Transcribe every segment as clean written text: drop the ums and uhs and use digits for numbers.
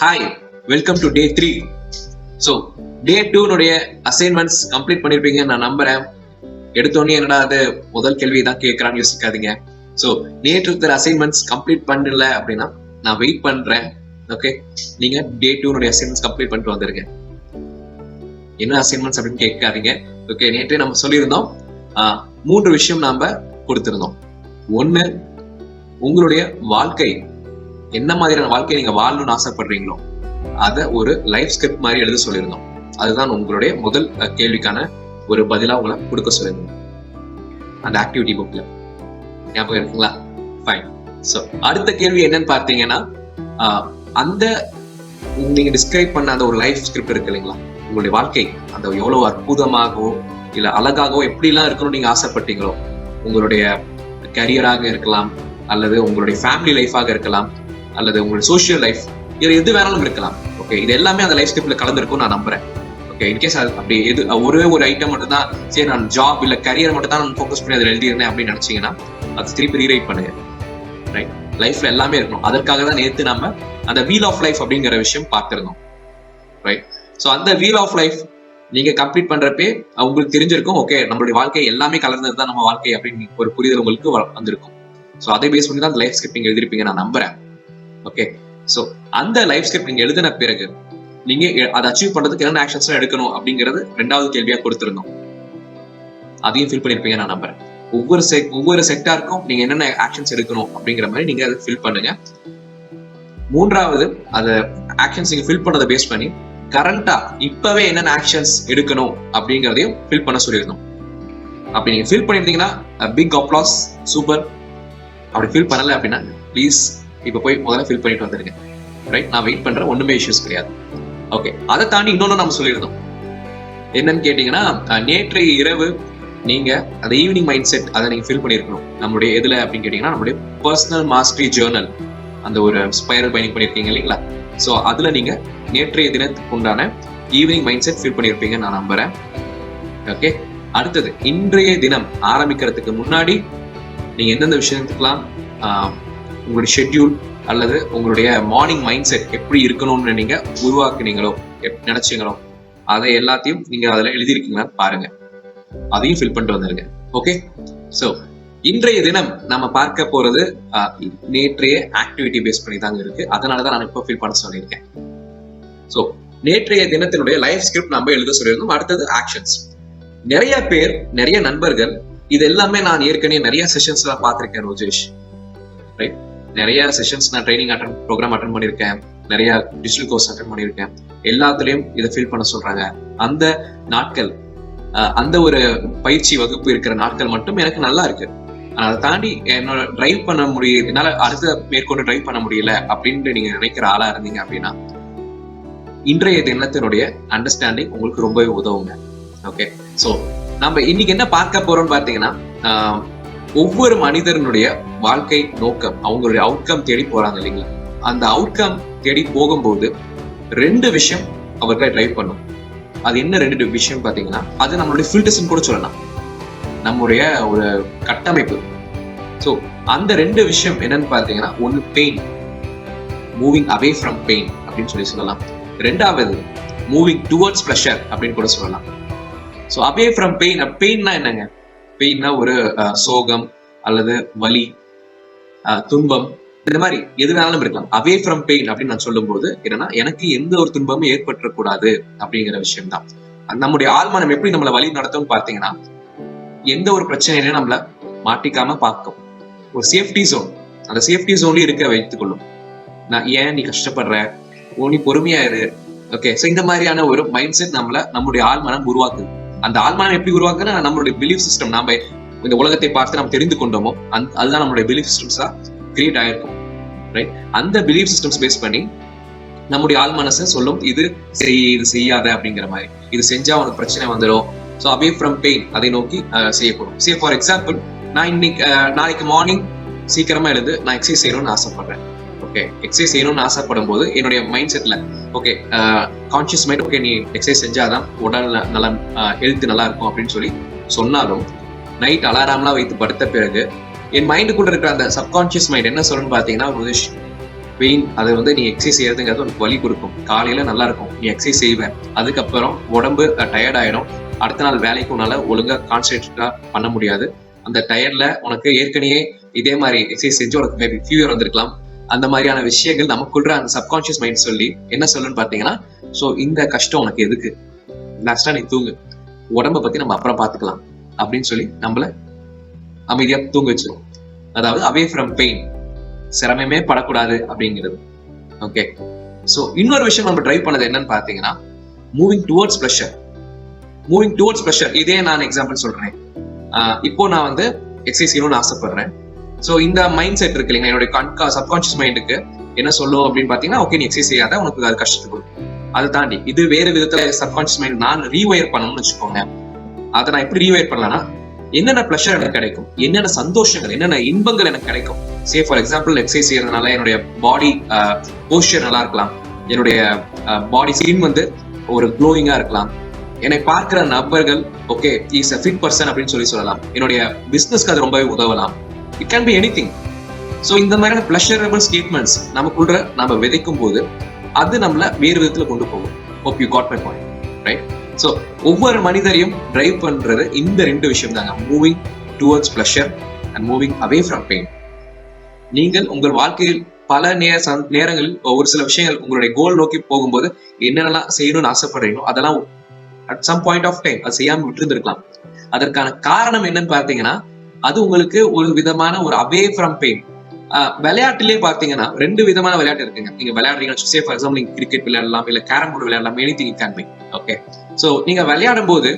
Hi, welcome to day 3. So day 2 assignments complete பண்ணிருப்பீங்க நான் நம்புறேன். எடுத்தோடனே என்னடா அது முதல் கேள்வி தான் கேட்கறான்னு யோசிக்காதீங்க. ஸோ நேற்று இருக்கிற அசைன்மெண்ட்ஸ் கம்ப்ளீட் பண்ணல அப்படின்னா நான் வெயிட் பண்றேன். ஓகே, நீங்க டே 2 அசைன்மெண்ட்ஸ் கம்ப்ளீட் பண்ணிட்டு வந்துருங்க. என்ன அசைன்மெண்ட்ஸ் அப்படின்னு கேட்காதீங்க. ஓகே, நேற்றே நம்ம சொல்லியிருந்தோம் 3 விஷயம் நாம கொடுத்திருந்தோம். 1, உங்களுடைய வாழ்க்கை என்ன மாதிரியான வாழ்க்கை நீங்க வாழணும்னு ஆசைப்படுறீங்களோ அதை ஒரு லைஃப் ஸ்கிரிப்ட் மாதிரி எழுத சொல்லியிருந்தோம். அதுதான் உங்களுடைய முதல் கேள்விக்கான ஒரு பதிலா உங்களை கொடுக்க சொல்லியிருந்தோம் அந்த ஆக்டிவிட்டி புக்ல. ஞாபகம் இருக்குங்களா? ஃபைன். ஸோ அடுத்த கேள்வி என்னன்னு பார்த்தீங்கன்னா, அந்த நீங்க டிஸ்கிரைப் பண்ண அந்த ஒரு லைஃப் ஸ்கிரிப்ட் இருக்கு இல்லைங்களா, உங்களுடைய வாழ்க்கை அந்த எவ்வளவு அற்புதமாகவோ இல்ல அழகாகவோ எப்படிலாம் இருக்கணும்னு நீங்க ஆசைப்பட்டீங்களோ, உங்களுடைய கரியராக இருக்கலாம், அல்லது உங்களுடைய ஃபேமிலி லைஃபாக இருக்கலாம், அல்லது உங்களுடைய சோஷியல் லைஃப், இது எது வேணாலும் இருக்கலாம். ஓகே, இது எல்லாமே அந்த லைஃப் ஸ்கிரிப்ட்ல கலந்துருக்கும் நான் நம்புறேன். ஓகே, இன்கேஸ் அது அப்படி எது ஒரே ஒரு ஐட்டம் மட்டும் தான், சரி நான் ஜாப் இல்ல கரியர் மட்டும் தான் நான் ஃபோக்கஸ் பண்ணி அதில் எழுதியிருந்தேன் அப்படின்னு நினைச்சீங்கன்னா அது திருப்பி ரீரைட் பண்ணுங்க. ரைட், லைஃப்ல எல்லாமே இருக்கணும். அதற்காக தான் நேற்று நம்ம அந்த வீல் ஆஃப் லைஃப் அப்படிங்கிற விஷயம் பார்த்திருந்தோம். ரைட், ஸோ அந்த வீல் ஆஃப் லைஃப் நீங்க கம்ப்ளீட் பண்றப்பே உங்களுக்கு தெரிஞ்சிருக்கும், ஓகே நம்மளுடைய வாழ்க்கை எல்லாமே கலந்தது தான் நம்ம வாழ்க்கை அப்படின்னு ஒரு புரிதல் உங்களுக்கு வந்திருக்கும். ஸோ அதை பேஸ் பண்ணி தான் அந்த லைஃப் ஸ்கிரிப்ட் நீங்க எழுதிருப்பீங்க நான் நம்புறேன். ஓகே, ஸோ அந்த லைஃப் ஸ்கிரிப்ட் நீங்க எழுதின பிறகு நீங்க அதை அச்சீவ் பண்றதுக்கு என்னென்ன ஆக்ஷன்ஸ் எடுக்கணும் அப்படிங்கிறது 2வது கேள்வியா கொடுத்திருந்தோம். அதையும் ஃபில் பண்ணிருப்பீங்க நான் நம்புறேன். ஒவ்வொரு செக்டாருக்கும் நீங்க என்னென்ன ஆக்ஷன்ஸ் எடுக்கணும் அப்படிங்கிற மாதிரி நீங்க அதை ஃபில் பண்ணுங்க. 3வது அதை ஆக்ஷன்ஸ் நீங்க ஃபில் பண்ணதை பேஸ் பண்ணி கரண்டா இப்பவே என்னென்ன ஆக்ஷன்ஸ் எடுக்கணும் அப்படிங்கிறதையும் ஃபில் பண்ண சொல்லியிருந்தோம். அப்படி நீங்க ஃபில் பண்ணிருந்தீங்கன்னா பிக் அப்ளாஸ், சூப்பர். அப்படி ஃபில் பண்ணல அப்படின்னா ப்ளீஸ் இப்ப போய் முதல்ல ஃபில் பண்ணிட்டு வந்துருங்க. ரைட், நான் வெயிட் பண்றேன், ஒண்ணுமே இஷ்யூஸ் கிடையாது. ஓகே, அதை தாண்டி இன்னொன்னு நம்ம சொல்லியிருந்தோம். என்னன்னு கேட்டீங்கன்னா, நேற்றைய இரவு நீங்க அந்த ஈவினிங் மைண்ட் செட் அதை நீங்க ஃபில் பண்ணிருக்கணும். நம்மளுடைய எதுல அப்படின்னு கேட்டீங்கன்னா, நம்மளுடைய பர்சனல் மாஸ்டரி ஜேர்னல் அந்த ஒரு ஸ்பைரல் பயணிங் பண்ணிருக்கீங்க இல்லைங்களா? ஸோ அதுல நீங்க நேற்றைய தினத்துக்கு உண்டான ஈவினிங் மைண்ட் செட் ஃபில் பண்ணிருப்பீங்க நான் நம்புறேன். ஓகே, அடுத்தது இன்றைய தினம் ஆரம்பிக்கிறதுக்கு முன்னாடி நீங்க எந்தெந்த விஷயத்துக்கெல்லாம் உங்களுடைய ஷெட்யூல் அல்லது உங்களுடைய மார்னிங் மைண்ட் செட் எப்படி இருக்கணும்னு நீங்க உருவாக்குனீங்களோ, நினைச்சீங்களோ, அதை எல்லாத்தையும் நீங்க அதுல எழுதியிருக்கீங்களான்னு பாருங்க. அதையும் ஃபில் பண்ணிட்டு வந்துருங்க. ஓகே, ஸோ இன்றைய தினம் நம்ம பார்க்க போறது நேற்றைய ஆக்டிவிட்டி பேஸ் பண்ணி தாங்க இருக்கு. அதனாலதான் நான் இப்போ ஃபில் பண்ண சொல்லியிருக்கேன். ஸோ நேற்றைய தினத்தினுடைய லைஃப் ஸ்கிரிப்ட் நம்ம எழுத சொல்லியிருந்தோம். அடுத்தது ஆக்ஷன்ஸ். நிறைய பேர், நிறைய நண்பர்கள், இது எல்லாமே நான் ஏற்கனவே நிறைய செஷன்ஸ்ல பார்த்திருக்கேன் ரோஜேஷ். ரைட், நிறைய செஷன்ஸ் நான் ட்ரைனிங் ப்ரோக்ராம் அட்டன் பண்ணியிருக்கேன், நிறைய டிஜிட்டல் கோர்ஸ் அட்டன் பண்ணியிருக்கேன். எல்லாத்துலயும் இதை ஃபில் பண்ண சொல்றாங்க. அந்த நாட்கள், அந்த ஒரு பயிற்சி வகுப்பு இருக்கிற நாட்கள் மட்டும் எனக்கு நல்லா இருக்கு. அதை தாண்டி என்னோட டிரைவ் பண்ண முடியல, என்னால அடுத்த மேற்கொண்டு டிரைவ் பண்ண முடியல அப்படின்னு நீங்க நினைக்கிற ஆளா இருந்தீங்க அப்படின்னா இன்றைய தினத்தினுடைய அண்டர்ஸ்டாண்டிங் உங்களுக்கு ரொம்பவே உதவுங்க. ஓகே, ஸோ நம்ம இன்னைக்கு என்ன பார்க்க போறோம்னு பார்த்தீங்கன்னா, ஒவ்வொரு மனிதனுடைய வாழ்க்கை நோக்கம், அவங்களுடைய அவுட்கம் தேடி போறாங்க இல்லைங்களா? அந்த அவுட்கம் தேடி போகும்போது 2 விஷயம் அவர்களை டிரைவ் பண்ணும். அது என்ன 2 விஷயம் பார்த்தீங்கன்னா, அது நம்மளுடைய ஃபில்டர்ஸ் கூட சொல்லலாம், நம்முடைய ஒரு கட்டமைப்பு. ஸோ அந்த 2 விஷயம் என்னன்னு பார்த்தீங்கன்னா, ஒன்று pain, moving away from pain அப்படின்னு சொல்லலாம். 2வது மூவிங் டுவர்ட்ஸ் ப்ளஷர் அப்படின்னு கூட சொல்லலாம். ஸோ அவே ஃப்ரம் பெயின், பெயின்னா என்னங்க? பெயின்னா ஒரு சோகம் அல்லது வலி, துன்பம், இந்த மாதிரி எது வேணாலும் இருக்கலாம். அவே ஃப்ரம் பெயின் அப்படின்னு நான் சொல்லும் போது என்னன்னா, எனக்கு எந்த ஒரு துன்பமும் ஏற்பட்டுறக்கூடாது அப்படிங்கிற விஷயம் தான். நம்முடைய ஆழ்மனம் எப்படி நம்மளை வழி நடத்தும்னு பார்த்தீங்கன்னா, எந்த ஒரு பிரச்சனையிலையும் நம்மள மாட்டிக்காம பார்க்கும். ஒரு சேஃப்டி ஜோன், அந்த சேஃப்டி ஜோன்லயும் இருக்க வைத்துக் கொள்ளும். நான் ஏன் நீ கஷ்டப்படுற, நீ பொறுமையா இரு. ஓகே, ஸோ இந்த மாதிரியான ஒரு மைண்ட் செட் நம்மளுடைய ஆழ்மனம் உருவாக்குது. அந்த ஆழ்மனம் எப்படி உருவாக்குன்னா, நம்மளுடைய பிலீஃப் சிஸ்டம், நாம இந்த உலகத்தை பார்த்து நம்ம தெரிந்து கொண்டோமோ அதுதான் நம்மளுடைய பிலீஃப் சிஸ்டம்ஸா கிரியேட் ஆயிருக்கும். ரைட், அந்த பிலீஃப் சிஸ்டம்ஸ் பேஸ் பண்ணி நம்முடைய ஆழ்மனசை சொல்லும், இது இது செய்யாத அப்படிங்கிற மாதிரி, இது செஞ்சா உனக்கு பிரச்சனை வந்துடும். ஸோ அவே ஃப்ரம் பெயின் அதை நோக்கி செய்யப்படும். சே ஃபார் எக்ஸாம்பிள், நான் நாளைக்கு மார்னிங் சீக்கிரமா எழுந்து நான் எக்ஸசைஸ் செய்யணும்னு ஆசைப்படுறேன். ஓகே, எக்ஸசைஸ் செய்யணும்னு ஆசைப்படும் போது என்னுடைய மைண்ட் செட்ல ஓகே, கான்சியஸ் மைண்ட் ஓகே நீ எக்ஸசைஸ் செஞ்சாதான் உடல் நல்லா, ஹெல்த் நல்லா இருக்கும் அப்படின்னு சொல்லி சொன்னாலும், நைட் அலாரம்லாம் வைத்து படுத்த பிறகு என் மைண்டுக்குள்ள இருக்கிற அந்த சப்கான்சியஸ் மைண்ட் என்ன சொல்லணும்னு பார்த்தீங்கன்னா, ரோஜேஷ் பெயின் அதை வந்து நீ எக்ஸசைஸ் செய்யறதுங்கிறது உனக்கு வலி கொடுக்கும். காலையில நல்லா இருக்கும், நீ எக்ஸசைஸ் செய்வேன், அதுக்கப்புறம் உடம்பு டயர்ட் ஆயிடும், அடுத்த நாள் வேலைக்கு உன்னால ஒழுங்கா கான்சென்ட்ரேட்டா பண்ண முடியாது. அந்த டயர்ட்ல உனக்கு ஏற்கனவே இதே மாதிரி எக்ஸசைஸ் செஞ்சு உனக்கு மேபி ஃபீவர் வந்திருக்கலாம். அந்த மாதிரியான விஷயங்கள் நமக்குள்ள அந்த சப்கான்சியஸ் மைண்ட் சொல்லி என்ன சொல்லுன்னு பாத்தீங்கன்னா, சோ இந்த கஷ்டம் உனக்கு எதுக்கு, லாஸ்டா நீ தூங்கு, உடம்ப பத்தி நம்ம அப்புறம் பாத்துக்கலாம் அப்படின்னு சொல்லி நம்மள அமைதியா தூங்க வச்சிடும். அதாவது அவே ஃப்ரம் பெயின், சிரமமே படக்கூடாது அப்படிங்கிறது. ஓகே, சோ இன்னொரு விஷயம் நம்ம ட்ரைவ் பண்ணது என்னன்னு பாத்தீங்கன்னா, moving towards pleasure. Moving towards pleasure, இதே நான் எக்ஸாம்பிள் சொல்றேன். இப்போ நான் வந்து எக்ஸசைஸ் செய்யணும்னு ஆசைப்படுறேன். சோ இந்த மைண்ட் செட் இருக்கு இல்லைங்க, என்னுடைய சப்கான்சியஸ் மைண்டுக்கு என்ன சொல்லும் அப்படின்னு பாத்தீங்கன்னா, ஓகே நீ எக்ஸசைஸ் செய்யாத, உனக்கு அது கஷ்டத்தை கொடுக்கும். அதை தாண்டி இது வேறு விதத்துல சப்கான்சியஸ் மைண்ட் நான் ரீவயர் பண்ணணும்னு வச்சுக்கோங்க. அதை நான் எப்படி ரீவயர் பண்ணலாம்னா, என்னென்ன ப்ளஷர் எனக்கு கிடைக்கும், என்னென்ன சந்தோஷங்கள், என்னென்ன இன்பங்கள் எனக்கு கிடைக்கும். சே ஃபார் எக்ஸாம்பிள் எக்ஸசைஸ் செய்யறதுனால என்னுடைய பாடி போஸ்டர் நல்லா இருக்கலாம், என்னுடைய பாடி ஸ்கின் வந்து ஒரு க்ளோயிங்கா இருக்கலாம், என்னை பார்க்கிற நபர்கள் okay is a fit person அப்படின்னு சொல்லலாம், என்னுடைய பிசினஸ்க்கு அது ரொம்பவே உதவலாம். It can be anything. So இந்த மாதிரியான ப்ளஷரபிள் ஸ்டேட்மெண்ட்ஸ் நமக்குள்ள நம்ம விதைக்கும் போது அது நம்மள வேறு விதத்துல கொண்டு போகும். Hope you got my point, right? So ஒவ்வொரு மனிதரையும் டிரைவ் பண்றது இந்த ரெண்டு விஷயம் தாங்க, moving towards pleasure and moving away from pain. நீங்கள் உங்கள் வாழ்க்கையில் பல நேரங்களில் ஒரு சில விஷயங்கள் உங்களுடைய கோல் நோக்கி போகும்போது என்னென்னலாம் செய்யணும்னு ஆசைப்படுறீங்களோ அதெல்லாம் at some point of time அது செய்யாம விட்டுருந்துருக்கலாம். அதற்கான காரணம் என்னன்னு பாத்தீங்கன்னா, அது உங்களுக்கு ஒரு விதமான ஒரு அவே ஃப்ரம் பெயின். விளையாட்டுலயே பாத்தீங்கன்னா ரெண்டு விதமான விளையாட்டு இருக்குங்க. நீங்க விளையாடுறீங்கன்னா, சே ஃபார் எக்ஸாம்பிள் நீங்க கிரிக்கெட் விளையாடலாம், இல்ல கேரம் போர்டு விளையாடலாம், anything it can be. Okay, so நீங்க விளையாடும் போது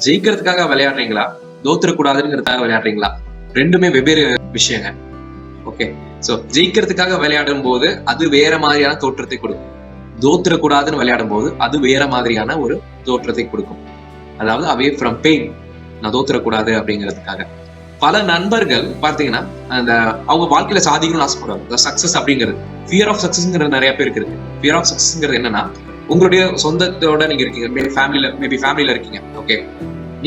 ஜெயிக்கிறதுக்காக விளையாடுறீங்களா, தோத்துறக்கூடாதுங்கிறதுக்காக விளையாடுறீங்களா? ரெண்டுமே வெவ்வேறு விஷயங்க. ஓகே, சோ ஜெயிக்கிறதுக்காக விளையாடும் போது அது வேற மாதிரியான தோற்றத்தை கொடுக்கும், தோத்துறக்கூடாதுன்னு விளையாடும் போது அது வேற மாதிரியான ஒரு தோற்றத்தை கொடுக்கும். அதாவது அவே ஃப்ரம் பெயின், நான் தோத்துறக்கூடாது அப்படிங்கிறதுக்காக. பல நண்பர்கள் பாத்தீங்கன்னா அந்த அவங்க வாழ்க்கையில சாதிக்கணும்னு ஆசைப்படுவாங்க. சக்சஸ் அப்படிங்கிறது, ஃபியர் ஆஃப் சக்சஸ்ங்கிறது நிறைய பேருக்கு இருக்கு. ஃபியர் ஆஃப் சக்சஸ்ங்கிறது என்னன்னா, உங்களுடைய சொந்தத்தோட நீங்க இருக்கீங்க, மேபி ஃபேமிலியில இருக்கீங்க. ஓகே,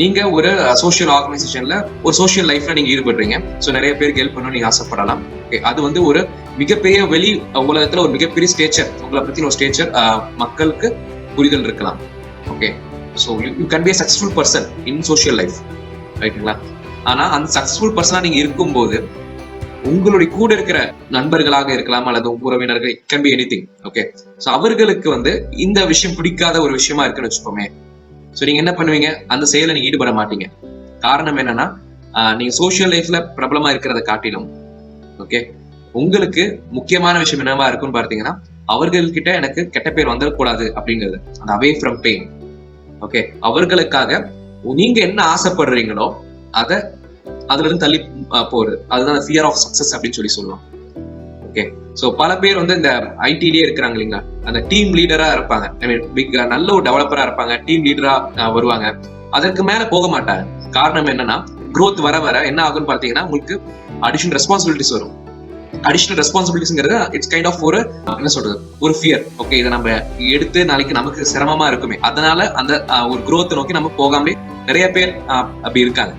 நீங்க ஒரு சோஷியல் ஆர்கனைசேஷன்ல ஒரு சோஷியல் லைஃப்ல நீங்க ஈடுபடுறீங்க. ஸோ நிறைய பேருக்கு ஹெல்ப் பண்ணணும் நீங்க ஆசைப்படலாம். ஓகே, அது வந்து ஒரு மிகப்பெரிய வெளி உலகத்துல ஒரு மிகப்பெரிய ஸ்டேச்சர், உங்களை பத்தின ஒரு ஸ்டேச்சர் மக்களுக்கு புரிதல் இருக்கலாம். Okay, so you can be a successful person in social life, ரைட்டுங்களா? ஆனா அந்த சக்சஸ்ஃபுல் பர்சனா நீங்க இருக்கும்போது உங்களுடைய கூட இருக்கிற நண்பர்களாக இருக்கலாம் அல்லது உறவினர்கள், it can be anything. Okay, so அவர்களுக்கு வந்து இந்த விஷயம் பிடிக்காத ஒரு விஷயமா இருக்குன்னு வச்சுக்கோமே. ஸோ நீங்க என்ன பண்ணுவீங்க, அந்த செயலை நீங்க ஈடுபட மாட்டீங்க. காரணம் என்னன்னா, நீங்க சோசியல் லைஃப்ல பிரபலமா இருக்கிறத காட்டிலும் ஓகே உங்களுக்கு முக்கியமான விஷயம் என்னவா இருக்குன்னு பார்த்தீங்கன்னா, அவர்கள்கிட்ட எனக்கு கெட்ட பேர் வந்துடக்கூடாது அப்படிங்கிறது, அந்த அவே ஃப்ரம் பெயின். ஓகே, அவர்களுக்காக நீங்க என்ன ஆசைப்படுறீங்களோ அதை அதுல இருந்து தள்ளி போறது, அதுதான் ஃபியர் ஆஃப் சக்சஸ் அப்படின்னு சொல்லுவோம். ஓகே, சோ பல பேர் வந்து இந்த ஐடிலேயே இருக்கிறாங்க இல்லைங்களா, அந்த டீம் லீடரா இருப்பாங்க, ஐ மீன் நல்ல ஒரு டெவலப்பரா இருப்பாங்க, டீம் லீடரா வருவாங்க, அதற்கு மேல போக மாட்டாங்க. காரணம் என்னன்னா, growth வர வர என்ன ஆகும்னு பார்த்தீங்கன்னா, உங்களுக்கு அடிஷனல் ரெஸ்பான்சிபிலிட்டிஸ் வரும். அடிஷனல் ரெஸ்பான்சிபிலிட்டிஸ்ங்கிறது இட்ஸ் கைண்ட் ஆஃப் ஒரு என்ன சொல்றது, ஒரு ஃபியர். ஓகே, இதை நம்ம எடுத்து நாளைக்கு நமக்கு சிரமமா இருக்குமே, அதனால அந்த ஒரு growth நோக்கி நம்ம போகாமலே நிறைய பேர் அப்படி இருக்காங்க.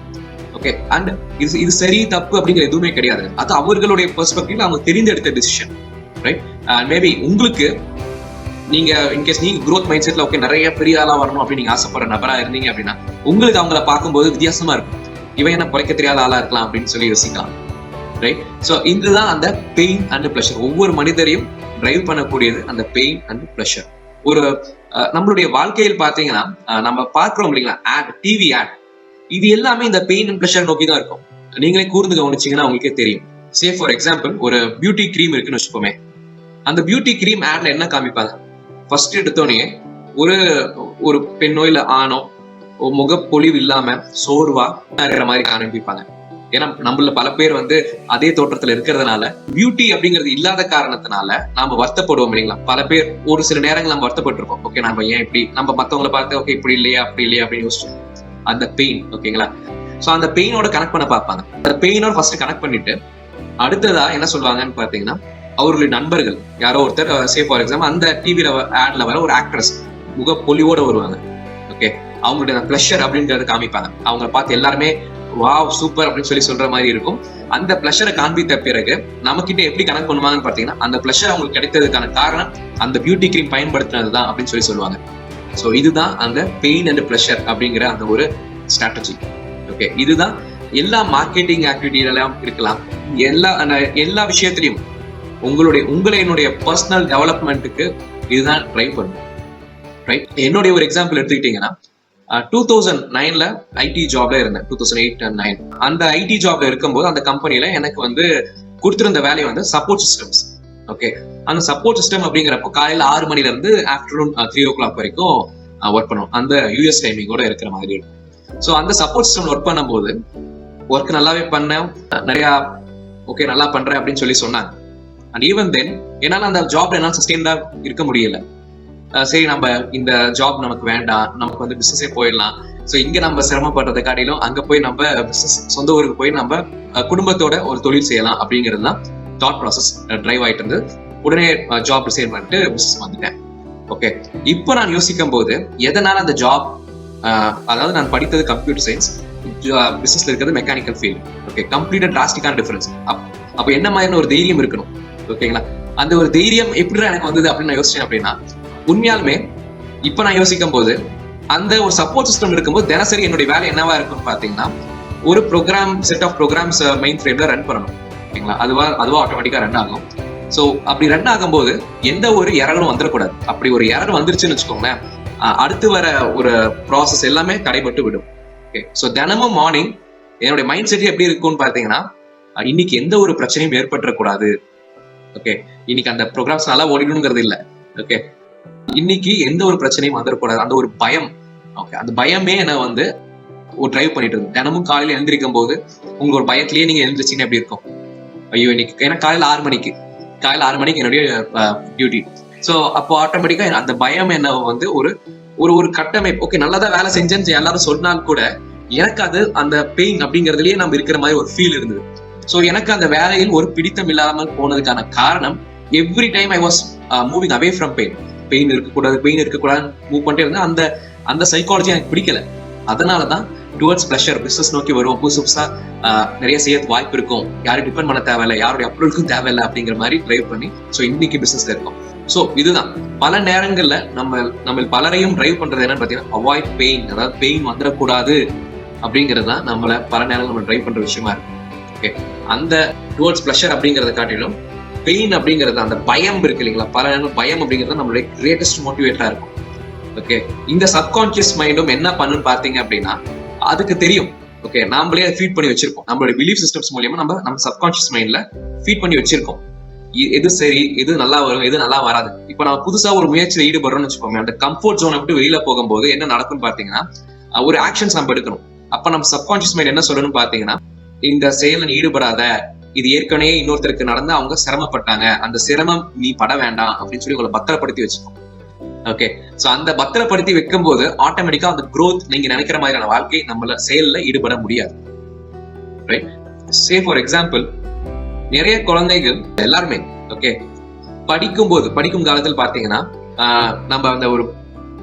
ஓகே, அண்ட் இது சரி தப்பு அப்படிங்கிற எதுவுமே கிடையாது, அது அவர்களுடைய பெர்ஸ்பெக்டிவ்ல அவங்க தெரிந்தெடுத்த டிசிஷன், ரைட்? மேபி உங்களுக்கு நீங்க இன்கேஸ் நீங்க growth மைண்ட் செட்ல ஓகே நிறைய பெரிய ஆளா வரணும் அப்படின்னு நீங்க ஆசைப்படுற நபரா இருந்தீங்க அப்படின்னா, உங்களுக்கு அவங்கள பார்க்கும்போது வித்தியாசமா இருக்கும். இவன் என்ன குறைக்க தெரியாத ஆளா இருக்கலாம் அப்படின்னு சொல்லி யோசிக்கலாம், ரைட்? ஸோ இதுதான் அந்த பெயின் அண்ட் பிளஷர். ஒவ்வொரு மனிதரையும் டிரைவ் பண்ணக்கூடியது அந்த பெயின் அண்ட் பிளஷர். ஒரு நம்மளுடைய வாழ்க்கையில் பாத்தீங்கன்னா நம்ம பார்க்கிறோம் இல்லைங்களா, ஆட், டிவி ஆட், இது எல்லாமே இந்த பெயின் அண்ட் பிளஷர் நோக்கி தான் இருக்கும். நீங்களே கூர்ந்து கவனிச்சீங்கன்னா உங்களுக்கே தெரியும். சே ஃபார் எக்ஸாம்பிள் ஒரு பியூட்டி கிரீம் இருக்குன்னு வச்சுக்கோமே, அந்த பியூட்டி கிரீம் ஆட்ல என்ன காமிப்பாங்க, ஃபர்ஸ்ட் எடுத்தோடனே ஒரு பெண்ணோ இல்ல ஆணோ முகப்பொலிவு இல்லாம சோர்வா இருக்கிற மாதிரி காண்பிப்பாங்க. ஏன்னா நம்மள பல பேர் வந்து அதே தோற்றத்துல இருக்கிறதுனால, பியூட்டி அப்படிங்கிறது இல்லாத காரணத்தினால நாம வருத்தப்படுவோம் இல்லைங்களா. பல பேர் ஒரு சில நேரங்கள் நம்ம வருத்தப்பட்டிருக்கோம். ஓகே, நம்ம ஏன் இப்படி, நம்ம மத்தவங்களை பார்த்து ஓகே இப்படி இல்லையா அப்படி இல்லையா அப்படின்னு யோசிச்சோம். அந்த பெயின், ஓகேங்களா, சோ அந்த பெயினோட கனெக்ட் பண்ண பார்ப்பாங்க. அந்த பெயினோட ஃபர்ஸ்ட் கனெக்ட் பண்ணிட்டு அடுத்ததா என்ன சொல்லுவாங்கன்னு பாத்தீங்கன்னா, அவர்களுடைய நண்பர்கள் யாரோ ஒருத்தர், சே ஃபார் எக்ஸாம்பிள் அந்த டிவில ஆட்ல வர ஒரு ஆக்ட்ரஸ் முக பொலிவோட வருவாங்க. ஓகே, அவங்களுடைய பிளஷர் அப்படிங்கறத காமிப்பாங்க. அவங்க பார்த்து எல்லாருமே வாவ் சூப்பர் அப்படின்னு சொல்ற மாதிரி இருக்கும். அந்த பிளஷரை காண்பித்த பிறகு நம்ம கிட்ட எப்படி கனெக்ட் பண்ணுவாங்கன்னு பாத்தீங்கன்னா, அந்த பிளஷர் அவங்களுக்கு கிடைத்ததுக்கான காரணம் அந்த பியூட்டி கிரீம் பயன்படுத்தினதுதான் அப்படின்னு சொல்லுவாங்க. ஸோ இதுதான் அந்த பெயின் அண்ட் பிளஷர் அப்படிங்கிற அந்த ஒரு ஸ்ட்ராட்டஜி. ஓகே, இதுதான் எல்லா மார்க்கெட்டிங் ஆக்டிவிட்டிலாம் இருக்கலாம், எல்லா விஷயத்திலையும் என்னுடைய பர்சனல் டெவலப்மெண்ட்டுக்கு இதுதான் ட்ரை பண்ணும். ரைட், என்னுடைய ஒரு எக்ஸாம்பிள் எடுத்துக்கிட்டீங்கன்னா 2009ல ஐடி ஜாப்ல இருந்தேன். 2008 and 9 அந்த ஐடி ஜாப்ல இருக்கும்போது அந்த கம்பெனில எனக்கு வந்து கொடுத்திருந்த வேலை வந்து சப்போர்ட் சிஸ்டம்ஸ். ஓகே, அந்த சப்போர்ட் சிஸ்டம் அப்படிங்கிறப்போ காலையில 6 மணில இருந்து ஆஃப்டர்நூன் 3 o'clock வரைக்கும் ஒர்க் பண்ணுவோம். அந்த யூஎஸ் டைமிங்கோட இருக்கிற மாதிரி இருக்கும். ஸோ அந்த சப்போர்ட் சிஸ்டம் ஒர்க் பண்ணும்போது ஒர்க் நல்லாவே பண்ணேன், நிறைய ஓகே நல்லா பண்றேன் அப்படின்னு சொன்னாங்க. அண்ட் ஈவன் தென் என்னால அந்த ஜாப்ல என்னால சஸ்டெயின்டா இருக்க முடியல. சரி, நம்ம இந்த ஜாப் நமக்கு வேண்டாம், நமக்கு வந்து பிசினஸே போயிடலாம். ஸோ இங்க நம்ம சிரமப்படுறதை காட்டிலும் அங்க போய் நம்ம பிசினஸ் சொந்த ஊருக்கு போய் நம்ம குடும்பத்தோட ஒரு தொழில் செய்யலாம் அப்படிங்கிறது தான் தாட் ப்ராசஸ் டிரைவ் ஆயிட்டு இருந்து உடனே ஜாப் ரிசைன் பண்ணிட்டு பிசினஸ் வந்துட்டேன். ஓகே, இப்போ நான் யோசிக்கும் போது எதனால அந்த ஜாப், அதாவது நான் படித்தது கம்ப்யூட்டர் சயின்ஸ், பிசினஸ்ல இருக்கிறது மெக்கானிக்கல் ஃபீல்டு. ஓகே, கம்ப்ளீட்டா டிராஸ்டிக்கான டிஃபரன்ஸ். அப்போ என்ன மாதிரியான ஒரு தைரியம் இருக்கணும். ஓகேங்களா, அந்த ஒரு தைரியம் எப்படி எனக்கு வந்தது அப்படின்னு நான் யோசிச்சேன் அப்படின்னா, உண்மையாலுமே இப்ப நான் யோசிக்கும் போது அந்த ஒரு சப்போர்ட் சிஸ்டம் இருக்கும்போது தினசரி என்னுடைய வேலை என்னவா இருக்கும்னு பாத்தீங்கன்னா, ஒரு program set of programs main ஃப்ரேம்ல ரன் பண்ணணும். ஓகேங்களா, அதுவா ஆட்டோமேட்டிக்கா ரன் ஆகும். ஸோ அப்படி ரன் ஆகும்போது எந்த ஒரு எரரும் வந்துடக்கூடாது. அப்படி ஒரு எரர் வந்துருச்சுன்னு வச்சுக்கோங்களேன், அடுத்து வர ஒரு ப்ராசஸ் எல்லாமே தடைபட்டு விடும். ஓகே, ஸோ தினமும் மார்னிங் என்னுடைய மைண்ட் செட் எப்படி இருக்கும்னு பாத்தீங்கன்னா, இன்னைக்கு எந்த ஒரு பிரச்சனையும் ஏற்பட்டுறக்கூடாது. ஓகே, இன்னைக்கு அந்த ப்ரோக்ராம்ஸ் நல்லா ஓடிடணுங்கிறது இல்லை. ஓகே, இன்னைக்கு எந்த ஒரு பிரச்சனையும் வந்துடக்கூடாது, அந்த ஒரு பயம். ஓகே, அந்த பயமே என்ன வந்து ஒரு டிரைவ் பண்ணிட்டு இருக்கு. தினமும் காலையில எழுந்திருக்கும் போது உங்க ஒரு பயத்திலேயே நீங்க எழுந்திரிச்சிங்கன்னா எப்படி இருக்கும், ஐயோ இன்னைக்கு, ஏன்னா காலையில 6 மணிக்கு என்னுடைய டியூட்டி. ஸோ அப்போ ஆட்டோமேட்டிக்கா அந்த பயம் என்ன வந்து ஒரு ஒரு கட்டமைப்பு. ஓகே, நல்லாதான் வேலை செஞ்சேன்னு எல்லாரும் சொன்னால் கூட எனக்கு அது அந்த பெயின் அப்படிங்கிறதுலயே நம்ம இருக்கிற மாதிரி ஒரு ஃபீல் இருந்தது. ஸோ எனக்கு அந்த வேலையில் ஒரு பிடித்தம் இல்லாமல் போனதுக்கான காரணம், every time I was moving away from pain இருக்கக்கூடாது மூவ் பண்ணிட்டே இருந்தா அந்த சைக்காலஜி எனக்கு பிடிக்கல. அதனாலதான் டுவர்ட்ஸ் ப்ளஷர் பிசினஸ் நோக்கி வருவோம். புதுசா நிறைய செய்யறதுக்கு வாய்ப்பு இருக்கும், யாரும் டிபெண்ட் பண்ண தேவையில்லை, யாருடைய அப்ரூவலுக்கும் தேவையில்லை அப்படிங்கிற மாதிரி டிரைவ் பண்ணி ஸோ இன்னைக்கு பிசினஸ்ல இருக்கும். ஸோ இதுதான் பல நேரங்கள்ல நம்ம பலரையும் டிரைவ் பண்றது என்னன்னு பாத்தீங்கன்னா, அவாய்ட் பெயின், அதாவது பெயின் வந்துடக்கூடாது அப்படிங்கிறது தான் நம்மள பல நேரங்கள் நம்ம டிரைவ் பண்ற விஷயமா இருக்கு. ஓகே, அந்த டுவர்ட்ஸ் ப்ளஷர் அப்படிங்கறத காட்டிலும் பெயின் அப்படிங்கிறது, அந்த பயம் இருக்கு இல்லைங்களா, பல நேரம் பயம் அப்படிங்கிறது நம்மளுடைய கிரேட்டஸ்ட் மோட்டிவேட்டரா இருக்கும். ஓகே, இந்த சப்கான்சியஸ் மைண்டும் என்ன பண்ணுன்னு பாத்தீங்க அப்படின்னா, அதுக்கு தெரியும். ஓகே, நாமளே ஃபீட் பண்ணி வச்சிருக்கோம், நம்மளுடைய பிலீஃப் சிஸ்டம்ஸ் மூலியமா நம்ம சப்கான்சியஸ் மைண்ட்ல ஃபீட் பண்ணி வச்சிருக்கோம். எது சரி, எது நல்லா வரும், எது நல்லா வராது. இப்ப நம்ம புதுசா ஒரு முயற்சியில ஈடுபடுறோம்னு வச்சுக்கோங்க, அந்த கம்ஃபர்ட் ஜோனை விட்டு வெளியில போகும்போது என்ன நடக்கும்னு பாத்தீங்கன்னா, ஒரு ஆக்ஷன்ஸ் நம்ம எடுக்கணும். அப்ப நம்ம சப்கான்சியஸ் மைண்ட் என்ன சொல்லணும்னு பாத்தீங்கன்னா, இந்த செயல நீ ஈடுபடாத, இது ஏற்கனவே இன்னொருத்தருக்கு நடந்து அவங்க சிரமப்பட்டாங்க, அந்த சிரமம் நீ பட வேண்டாம் அப்படின்னு சொல்லி உங்களை பத்திரப்படுத்தி வச்சுக்கோம். ஓகே, சோ அந்த பத்திரப்படுத்தி வைக்கும் போது ஆட்டோமேட்டிக்கா அந்த growth, நீங்க நினைக்கிற மாதிரியான வாழ்க்கை நம்மள செயல்ல ஈடுபட முடியாது. ரைட், சே ஃபார் எக்ஸாம்பிள், நிறைய குழந்தைகள் எல்லாருமே ஓகே படிக்கும் காலத்தில் பாத்தீங்கன்னா, நம்ம அந்த ஒரு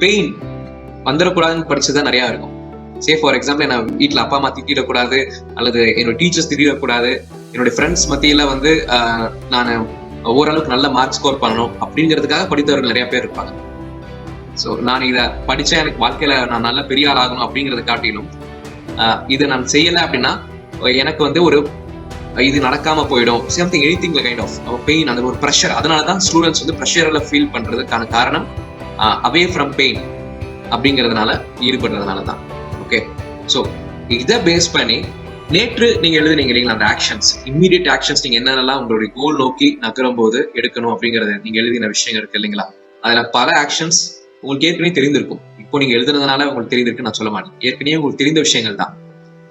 பெயின் வந்துடக்கூடாதுன்னு படிச்சதுதான் நிறைய இருக்கும். சே ஃபார் எக்ஸாம்பிள், என்ன வீட்டுல அப்பா அம்மா திட்டிடக்கூடாது, அல்லது என்னோட டீச்சர்ஸ் திட்டிடக்கூடாது, என்னுடைய ஃப்ரெண்ட்ஸ் மத்தியில வந்து நான் ஓரளவுக்கு நல்ல மார்க் ஸ்கோர் பண்ணணும் அப்படிங்கிறதுக்காக படித்தவர்கள் நிறைய பேர் இருப்பாங்க. ஸோ நான் இதை படிச்சா எனக்கு வாழ்க்கையில நான் நல்ல பெரிய ஆள் ஆகணும் அப்படிங்கறத காட்டிலும், இதை நான் செய்யலை அப்படின்னா எனக்கு வந்து ஒரு இது நடக்காம போயிடும், something anything kind of pain, அந்த ஒரு ப்ரெஷர். அதனாலதான் ஸ்டூடெண்ட்ஸ் வந்து ப்ரெஷர்ல ஃபீல் பண்றதுக்கான காரணம் அவே ஃப்ரம் பெயின் அப்படிங்கிறதுனால ஈடுபடுறதுனால தான். ஓகே, ஸோ இதை பேஸ் பண்ணி நேற்று நீங்க எழுதுனீங்க இல்லைங்களா, அந்த ஆக்ஷன்ஸ், இம்மீடியட் ஆக்ஷன்ஸ், நீங்க என்னென்னலாம் உங்களுடைய கோல் நோக்கி நகரும் போது எடுக்கணும் அப்படிங்கறது நீங்க எழுதின விஷயங்கள் இருக்கு இல்லைங்களா, அதுல பல ஆக்ஷன்ஸ் உங்களுக்கு ஏற்கனவே தெரிந்திருக்கும். இப்போ நீங்க எழுதுனதுனால உங்களுக்கு தெரிந்திருக்கு நான் சொல்ல மாட்டேன், ஏற்கனவே உங்களுக்கு தெரிந்த விஷயங்கள் தான்.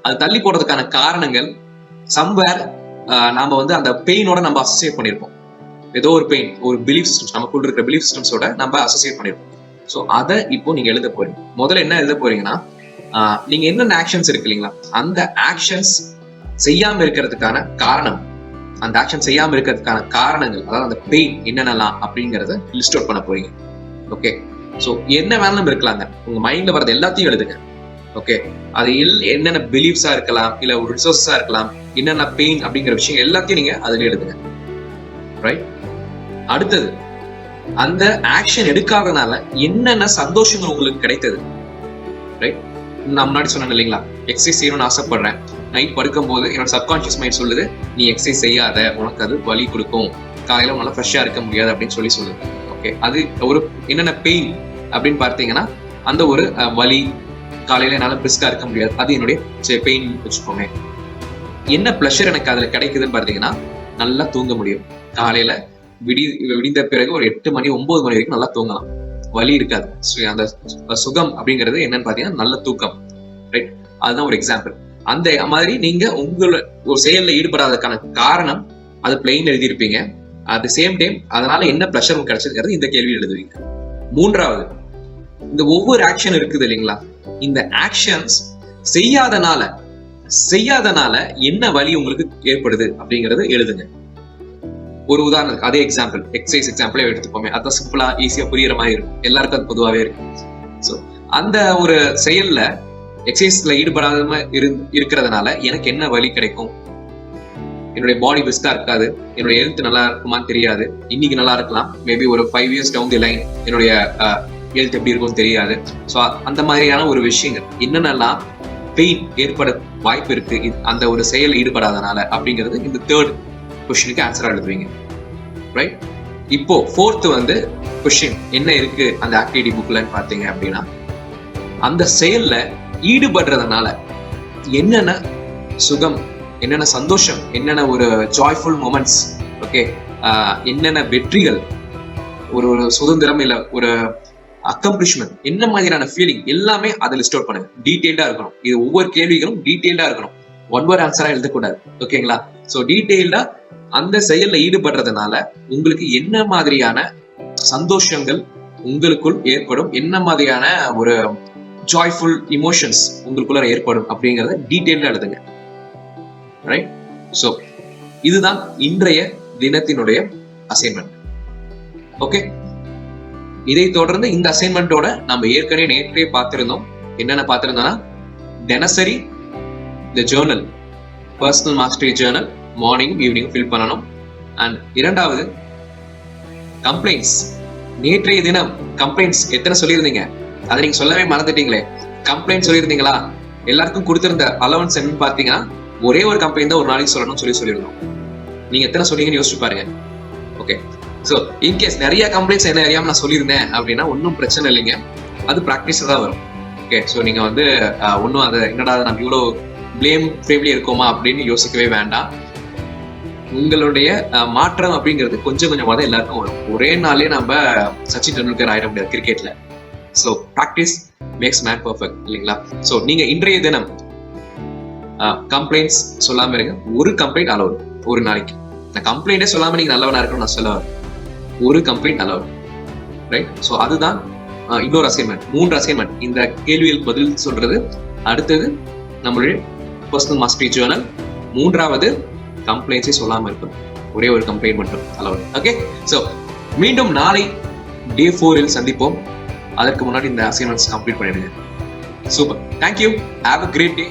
அது தள்ளி போறதுக்கான காரணங்கள் சம்வேர் நாம வந்து அந்த பெயினோட நம்ம அசோசியேட் பண்ணிருப்போம். ஏதோ ஒரு பெயின், ஒரு பிலீஃப் சிஸ்டம்ஸ், நமக்குள்ள இருக்கிற பிலீஃப் சிஸ்டம்ஸோட நம்ம அசோசியேட் பண்ணிருப்போம். ஸோ அதை இப்போ நீங்க எழுத போறீங்க. முதல்ல என்ன எழுத போறீங்கன்னா, நீங்க என்னென்ன ஆக்ஷன்ஸ் இருக்கு இல்லைங்களா, அந்த ஆக்ஷன்ஸ் செய்யாம இருக்கிறதுக்கான காரணம், அந்த ஆக்ஷன் செய்யாம இருக்கிறதுக்கான காரணங்கள், அதாவது அந்த பெயின் என்னென்னலாம் அப்படிங்கறத லிஸ்ட் அவுட் பண்ண போறீங்க. ஓகே, ஸோ என்ன வேணாலும் இருக்கலாங்க, உங்க மைண்ட்ல வரது எல்லாத்தையும் எழுதுங்க. ஓகே, அது என்னென்ன பிலீஃப்ஸா இருக்கலாம், இல்ல ஒரு ரிசோர்ஸா இருக்கலாம், என்னென்ன பெயின் அப்படிங்கிற விஷயம் எல்லாத்தையும் நீங்க அதுல எழுதுங்க. ரைட். அடுத்தது, அந்த ஆக்ஷன் எடுக்காதனால என்னென்ன சந்தோஷங்கள் உங்களுக்கு கிடைத்தது. ரைட். நான் முன்னாடி சொன்னேன் இல்லைங்களா, எக்ஸசைஸ் செய்யணும்னு ஆசைப்படுறேன், நைட் படுக்கும் போது என்னோட சப்கான்சியஸ் மைண்ட் சொல்லுது, நீ எக்ஸசைஸ் செய்யாத, உனக்கு அது வலி கொடுக்கும், காலையில உன்னால ஃப்ரெஷ்ஷா இருக்க முடியாது அப்படின்னு சொல்லுது. ஓகே, அது ஒரு என்னென்ன பெயின் அப்படின்னு பார்த்தீங்கன்னா, அந்த ஒரு வலி, காலையில என்னால பிரிஸ்கா இருக்க முடியாது, அது என்னுடைய பெயின் வச்சுக்கோங்க. என்ன பிளஷர் எனக்கு அதுல கிடைக்குதுன்னு பார்த்தீங்கன்னா, நல்லா தூங்க முடியும். காலையில விடிந்த பிறகு ஒரு 8 மணி 9 மணி வரைக்கும் நல்லா தூங்கலாம், வலி இருக்காது. அந்த சுகம் அப்படிங்கிறது என்னன்னு பாத்தீங்கன்னா நல்ல தூக்கம். ரைட். அதுதான் ஒரு எக்ஸாம்பிள். அந்த மாதிரி நீங்க உங்களோட ஒரு செயல்ல ஈடுபடாததுக்கான காரணம் அது பிளெயின் எழுதியிருப்பீங்க. அட் தி சேம் டைம் அதனால என்ன பிளஷர் கிடைச்சதுங்கிறது இந்த கேள்வி எழுதுவீங்க. மூன்றாவது, இந்த ஒவ்வொரு ஆக்ஷன் இருக்குது இல்லைங்களா, இந்த ஆக்ஷன்ஸ் செய்யாதனால என்ன வலி உங்களுக்கு ஏற்படுது அப்படிங்கறது எழுதுங்க. ஒரு உதாரணத்துக்கு அதே எக்ஸாம்பிள், எக்ஸசைஸ் எக்ஸாம்பிளே எடுத்துப்போமே, அதான் சிம்பிளா ஈஸியா புரியுற மாதிரி இருக்கும், எல்லாருக்கும் அது பொதுவாகவே இருக்கும். ஸோ அந்த ஒரு செயல்ல எக்ஸசைஸ்ல ஈடுபடாம இருக்கிறதுனால எனக்கு என்ன வலி கிடைக்கும், என்னுடைய பாடி பெஸ்டா இருக்காது, என்னுடைய ஹெல்த் நல்லா இருக்குமான்னு தெரியாது, இன்னைக்கு நல்லா இருக்கலாம், மேபி ஒரு 5 years டவுன் தி லைன் என்னுடைய ஹெல்த் எப்படி இருக்கும்னு தெரியாது. ஸோ அந்த மாதிரியான ஒரு விஷயங்கள் என்னென்னலாம் பெயின் ஏற்பட வாய்ப்பு இருக்கு அந்த ஒரு செயல் ஈடுபடாதனால அப்படிங்கிறது இந்த தேர்ட் கொஸ்டினுக்கு ஆன்சரா எழுதுவீங்க. ரைட். இப்போ ஃபோர்த் வந்து கொஸ்டின் என்ன இருக்கு அந்த ஆக்டிவிட்டி புக்லன்னு பாத்தீங்க அப்படின்னா, அந்த செயல்ல ஈடுபடுறதுனால என்னென்ன சுகம், என்னென்ன சந்தோஷம், என்னென்ன ஒரு ஜாய்ஃபுல் மொமெண்ட்ஸ், ஓகே, என்னென்ன வெற்றிகள், ஒரு சுதந்திரம் இல்ல ஒரு அக்கம்ப்ளிஷ்மெண்ட், என்ன மாதிரியான ஃபீலிங் எல்லாமே அதை லிஸ்ட் அவுட் பண்ணுங்க. டீடைல்டா இருக்கணும். இது ஒவ்வொரு கேள்விகளும் டீடைல்டா இருக்கணும், ஒன் வேர்ட் ஆன்சரா எழுதக்கூடாது. ஓகேங்களா? சோ டீடைல்டா அந்த செயல்ல ஈடுபடுறதுனால உங்களுக்கு என்ன மாதிரியான சந்தோஷங்கள் உங்களுக்குள் ஏற்படும், என்ன மாதிரியான ஒரு ஜாய்ஃபுல் இமோஷன்ஸ் உங்களுக்குள்ள ஏற்படும் அப்படிங்கறத டீடைல்டா எழுதுங்க. ரைட். சோ இதுதான் இன்றைய தினத்தினுடைய அசைன்மெண்ட். ஓகே, இதை தொடர்ந்து இந்த அசைன்மெண்டோட நம்ம ஏற்கனவே நேற்றே பார்த்திருந்தோம். என்னென்ன பார்த்திருந்தோம்னா, தினசரி இந்த Journal, personal mastery Journal morning evening fill பண்ணணும். அண்ட் இரண்டாவது கம்ப்ளைண்ட்ஸ். நேற்றைய தினம் கம்ப்ளைண்ட்ஸ் எத்தனை சொல்லியிருந்தீங்க, அதை நீங்க சொல்லவே மறந்துட்டீங்களே. கம்ப்ளைண்ட் சொல்லியிருந்தீங்களா? எல்லாருக்கும் கொடுத்திருந்த அலவன்ஸ் என்னன்னு பாத்தீங்கன்னா, ஒரே ஒரு கம்ப்ளைண்ட் தான் ஒரு நாளைக்கு சொல்லணும்னு சொல்லியிருந்தோம். நீங்க எத்தனை சொன்னீங்கன்னு யோசிச்சு பாருங்க. ஓகே, ஸோ இன்கேஸ் நிறைய கம்ப்ளைண்ட்ஸ் என்ன அறியாம நான் சொல்லியிருந்தேன் அப்படின்னா ஒன்றும் பிரச்சனை இல்லைங்க, அது ப்ராக்டிஸ் தான் வரும். ஓகே, ஸோ நீங்க வந்து ஒன்றும் அதை என்னடா நம்ம இவ்வளோ பிளேம் ஃப்ரேம்லயே இருக்கோமா அப்படின்னு யோசிக்கவே வேண்டாம். உங்களுடைய மாற்றம் அப்படிங்கிறது கொஞ்சம் கொஞ்சமாக தான் எல்லாருக்கும் வரும். ஒரே நாளே நம்ம சச்சின் டெண்டுல்கர் ஆயிட முடியாது கிரிக்கெட்ல. So practice makes man perfect இல்லைங்களா? ஸோ நீங்க இன்றைய தினம் கம்ப்ளைண்ட்ஸ் சொல்லாம இருங்க. ஒரு கம்ப்ளைண்ட் அலவுட் ஒரு நாளைக்கு. நான் கம்ப்ளைண்டே சொல்லாம நீங்க நல்லவனா இருக்கணும் நான் சொல்ல வரேன். ஒரு கம்ப்ளைண்ட் அலவுட். ரைட். ஸோ அதுதான் இன்னொரு அசைன்மெண்ட். 3 அசைன்மெண்ட். இந்த கேள்வியில் பதில் சொல்றது, அடுத்தது நம்மளுடைய பர்சனல் மாஸ்டரி ஜேர்னல், மூன்றாவது கம்ப்ளைண்ட்ஸே சொல்லாம இருக்கணும், ஒரே ஒரு கம்ப்ளைண்ட் மட்டும் அலவுட். ஓகே, ஸோ மீண்டும் நாளை டே 4 சந்திப்போம். அதற்கு முன்னாடி இந்த அசைன்மெண்ட்ஸ் கம்ப்ளீட் பண்ணிடுங்க. Super, thank you, have a great day.